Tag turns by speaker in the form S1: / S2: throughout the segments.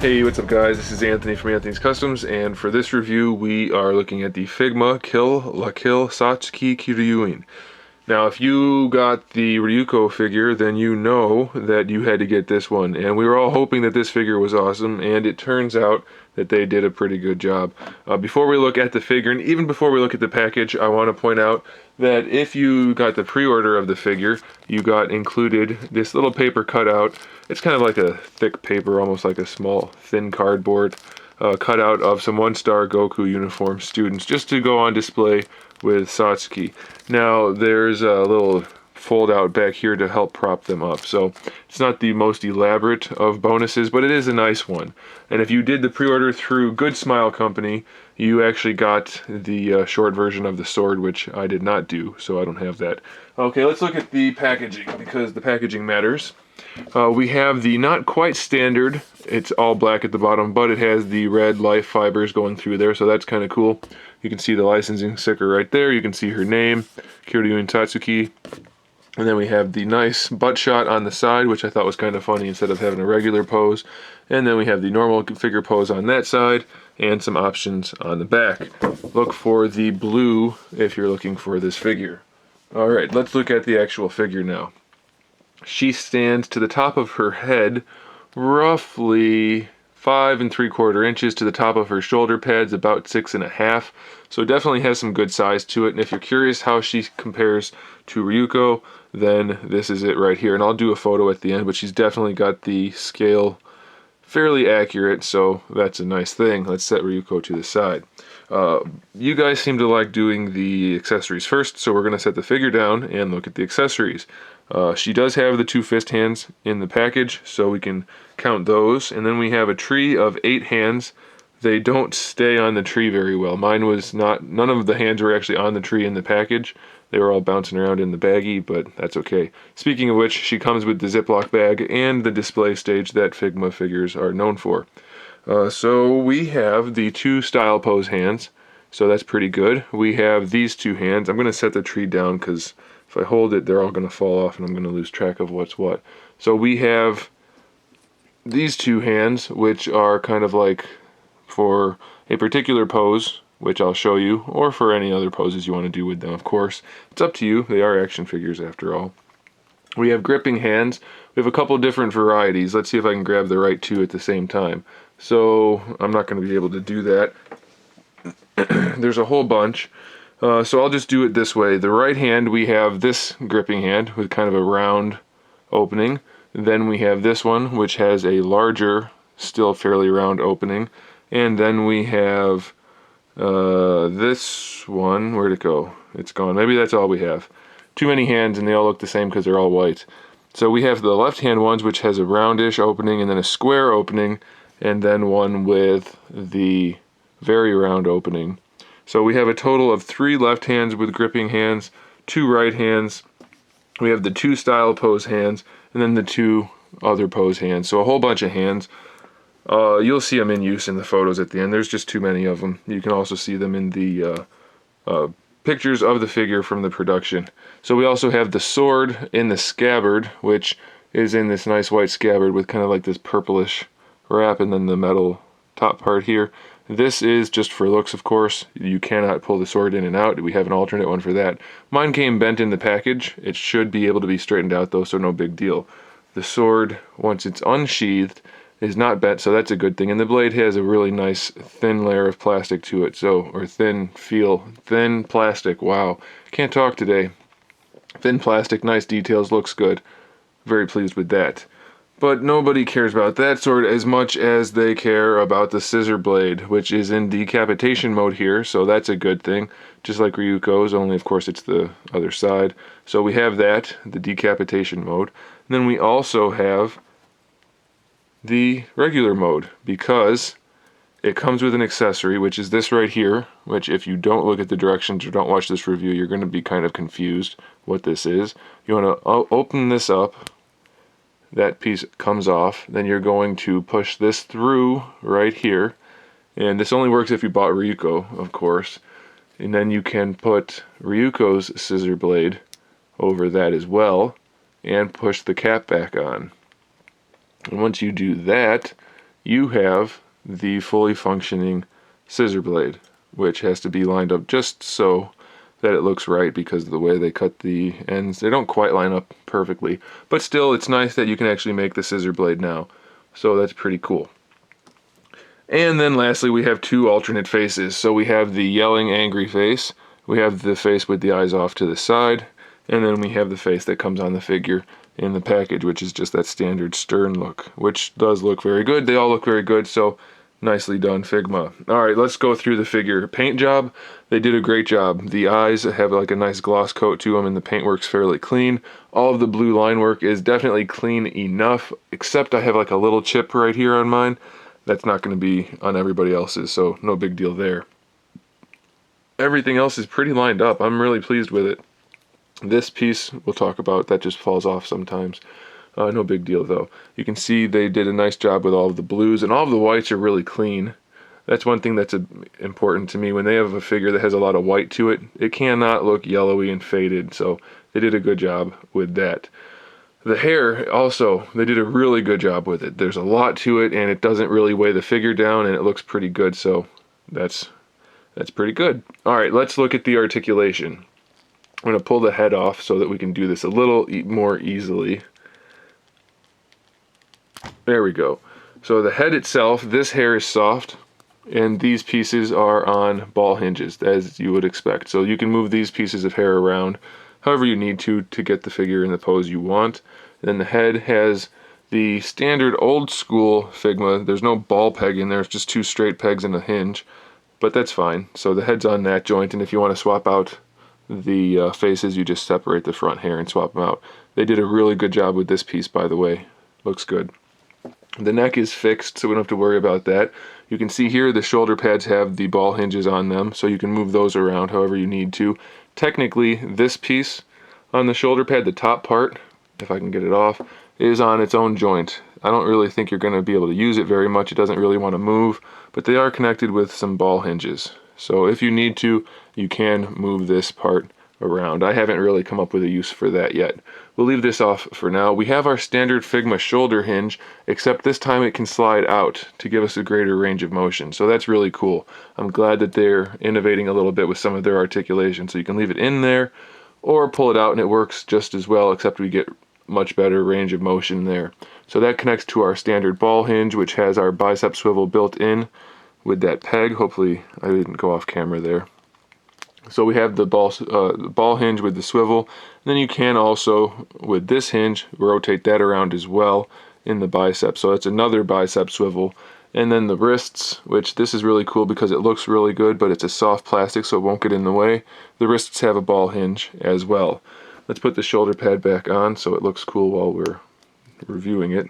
S1: Hey, what's up guys? This is Anthony from Anthony's Customs, and for this review we are looking at the Figma Kill La Kill SATSUKI KIRYUIN. Now if you got the Ryuko figure, then you know that you had to get this one, and we were all hoping that this figure was awesome, and it turns out that they did a pretty good job. Before we look at the figure, and even before we look at the package, I want to point out that if you got the pre-order of the figure, you got included this little paper cutout. It's kind of like a thick paper, almost like a small thin cardboard cutout of some one-star Goku uniform students, just to go on display with SATSUKI. Now there's a little fold out back here to help prop them up, so it's not the most elaborate of bonuses, but it is a nice one. And if you did the pre-order through Good Smile Company, you actually got the short version of the sword, which I did not do, so I don't have that. Okay, let's look at the packaging, because the packaging matters. We have the not quite standard, it's all black at the bottom, but it has the red life fibers going through there, so that's kind of cool. You can see the licensing sticker right there, you can see her name, KIRYUIN SATSUKI. And then we have the nice butt shot on the side, which I thought was kind of funny instead of having a regular pose. And then we have the normal figure pose on that side, and some options on the back. Look for the blue if you're looking for this figure. Alright, let's look at the actual figure now. She stands to the top of her head, roughly 5 3/4 inches to the top of her shoulder pads, about 6.5. So definitely has some good size to it. And if you're curious how she compares to Ryuko, then this is it right here. And I'll do a photo at the end, but she's definitely got the scale fairly accurate, so that's a nice thing. Let's set Ryuko to the side. You guys seem to like doing the accessories first, so we're going to set the figure down and look at the accessories. She does have the 2 fist hands in the package, so we can count those. And then we have a tree of 8 hands. They don't stay on the tree very well. Mine was not, none of the hands were actually on the tree in the package. They were all bouncing around in the baggie, but that's okay. Speaking of which, she comes with the Ziploc bag and the display stage that Figma figures are known for. So we have the 2 style pose hands, so that's pretty good. We have these 2 hands. I'm going to set the tree down because if I hold it, they're all going to fall off and I'm going to lose track of what's what. So we have these 2 hands, which are kind of like for a particular pose, which I'll show you, or for any other poses you want to do with them, of course. It's up to you. They are action figures after all. We have gripping hands. We have a couple different varieties. Let's see if I can grab the right 2 at the same time. So I'm not going to be able to do that. There's a whole bunch. So I'll just do it this way. The right hand, we have this gripping hand with kind of a round opening. Then we have this one, which has a larger, still fairly round opening. And then we have this one. Where'd it go? It's gone. Maybe that's all we have. Too many hands and they all look the same because they're all white. So we have the left hand ones, which has a roundish opening and then a square opening, and then one with the very round opening. So we have a total of 3 left hands with gripping hands, 2 right hands. We have the 2 style pose hands, and then the 2 other pose hands. So a whole bunch of hands. You'll see them in use in the photos at the end. There's just too many of them. You can also see them in the pictures of the figure from the production. So we also have the sword in the scabbard, which is in this nice white scabbard with kind of like this purplish wrap, and then the metal top part here. This is just for looks, of course. You cannot pull the sword in and out. We have an alternate one for that. Mine came bent in the package. It should be able to be straightened out though, so no big deal. The sword, once it's unsheathed, is not bent, so that's a good thing. And the blade has a really nice thin layer of plastic to it, or thin plastic, wow. Can't talk today. Thin plastic, nice details, looks good. Very pleased with that. But nobody cares about that sword as much as they care about the scissor blade, which is in decapitation mode here, so that's a good thing. Just like Ryuko's, only of course it's the other side. So we have that, the decapitation mode. And then we also have the regular mode, because it comes with an accessory, which is this right here, which if you don't look at the directions or don't watch this review, you're going to be kind of confused what this is. You want to open this up, that piece comes off, then you're going to push this through right here, and this only works if you bought Ryuko, of course, and then you can put Ryuko's scissor blade over that as well, and push the cap back on. And once you do that, you have the fully functioning scissor blade, which has to be lined up just so that it looks right because of the way they cut the ends. They don't quite line up perfectly, but still it's nice that you can actually make the scissor blade now. So that's pretty cool. And then lastly, we have two alternate faces. So we have the yelling angry face, we have the face with the eyes off to the side, and then we have the face that comes on the figure in the package, which is just that standard stern look, which does look very good. They all look very good, so nicely done, Figma. All right, let's go through the figure. Paint job, they did a great job. The eyes have like a nice gloss coat to them, and the paint work's fairly clean. All of the blue line work is definitely clean enough, except I have like a little chip right here on mine. That's not going to be on everybody else's, so no big deal there. Everything else is pretty lined up. I'm really pleased with it. This piece we'll talk about, that just falls off sometimes. No big deal though. You can see they did a nice job with all of the blues, and all of the whites are really clean. That's one thing that's important to me. When they have a figure that has a lot of white to it, it cannot look yellowy and faded, so they did a good job with that. The hair also, they did a really good job with it. There's a lot to it, and it doesn't really weigh the figure down, and it looks pretty good, so that's pretty good. All right, let's look at the articulation. I'm going to pull the head off so that we can do this a little more easily. There we go. So the head itself, this hair is soft, and these pieces are on ball hinges, as you would expect. So you can move these pieces of hair around however you need to get the figure in the pose you want. And then the head has the standard old school Figma. There's no ball peg in there, it's just two straight pegs and a hinge, but that's fine. So the head's on that joint, and if you want to swap out the faces, you just separate the front hair and swap them out. They did a really good job with this piece, by the way. Looks good. The neck is fixed, so we don't have to worry about that. You can see here the shoulder pads have the ball hinges on them, so you can move those around however you need to. Technically, this piece on the shoulder pad, the top part, if I can get it off, is on its own joint. I don't really think you're going to be able to use it very much. It doesn't really want to move, but they are connected with some ball hinges. So if you need to, you can move this part around. I haven't really come up with a use for that yet. We'll leave this off for now. We have our standard Figma shoulder hinge, except this time it can slide out to give us a greater range of motion. So that's really cool. I'm glad that they're innovating a little bit with some of their articulation. So you can leave it in there or pull it out and it works just as well, except we get much better range of motion there. So that connects to our standard ball hinge, which has our bicep swivel built in with that peg. Hopefully I didn't go off camera there. So we have the ball hinge with the swivel, and then you can also, with this hinge, rotate that around as well in the bicep. So it's another bicep swivel. And then the wrists, which this is really cool because it looks really good, but it's a soft plastic so it won't get in the way. The wrists have a ball hinge as well. Let's put the shoulder pad back on so it looks cool while we're reviewing it.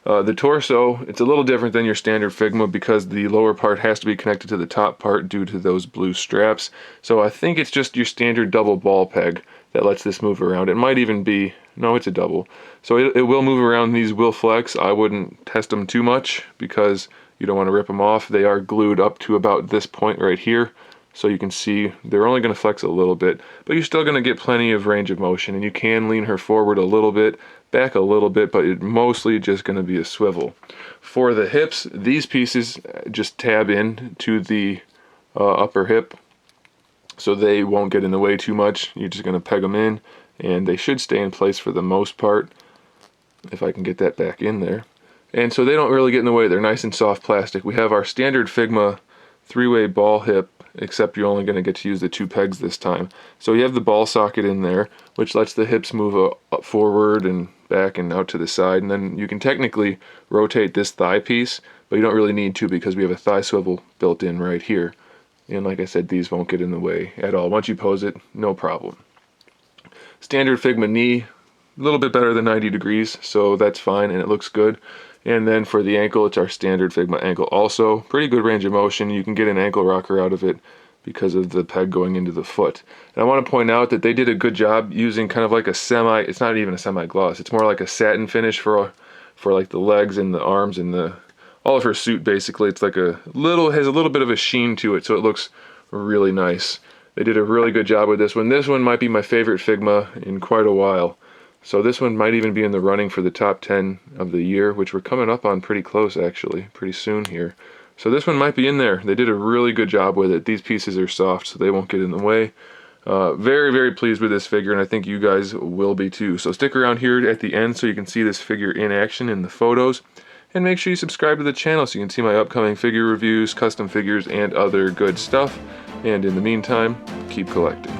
S1: The torso, it's a little different than your standard Figma because the lower part has to be connected to the top part due to those blue straps. So I think it's just your standard double ball peg that lets this move around. It might even be, no, it's a double. So it will move around. These will flex. I wouldn't test them too much because you don't want to rip them off. They are glued up to about this point right here. So you can see they're only going to flex a little bit, but you're still going to get plenty of range of motion, and you can lean her forward a little bit, back a little bit, but it's mostly just going to be a swivel. For the hips, these pieces just tab in to the upper hip, so they won't get in the way too much. You're just going to peg them in, and they should stay in place for the most part, if I can get that back in there. And so they don't really get in the way. They're nice and soft plastic. We have our standard Figma three-way ball hip, except you're only going to get to use the two pegs this time. So you have the ball socket in there, which lets the hips move up forward and back and out to the side, and then you can technically rotate this thigh piece, but you don't really need to because we have a thigh swivel built in right here. And like I said, these won't get in the way at all. Once you pose it, no problem. Standard Figma knee, a little bit better than 90 degrees, so that's fine and it looks good. And then for the ankle, it's our standard Figma ankle also. Pretty good range of motion. You can get an ankle rocker out of it because of the peg going into the foot. And I want to point out that they did a good job using kind of like a it's not even a semi-gloss. It's more like a satin finish for like the legs and the arms and all of her suit basically. It's like has a little bit of a sheen to it, so it looks really nice. They did a really good job with this one. This one might be my favorite Figma in quite a while. So this one might even be in the running for the top 10 of the year, which we're coming up on pretty close actually, pretty soon here. So this one might be in there. They did a really good job with it. These pieces are soft, so they won't get in the way. Very, very pleased with this figure, and I think you guys will be too. So stick around here at the end so you can see this figure in action in the photos. And make sure you subscribe to the channel so you can see my upcoming figure reviews, custom figures, and other good stuff. And in the meantime, keep collecting.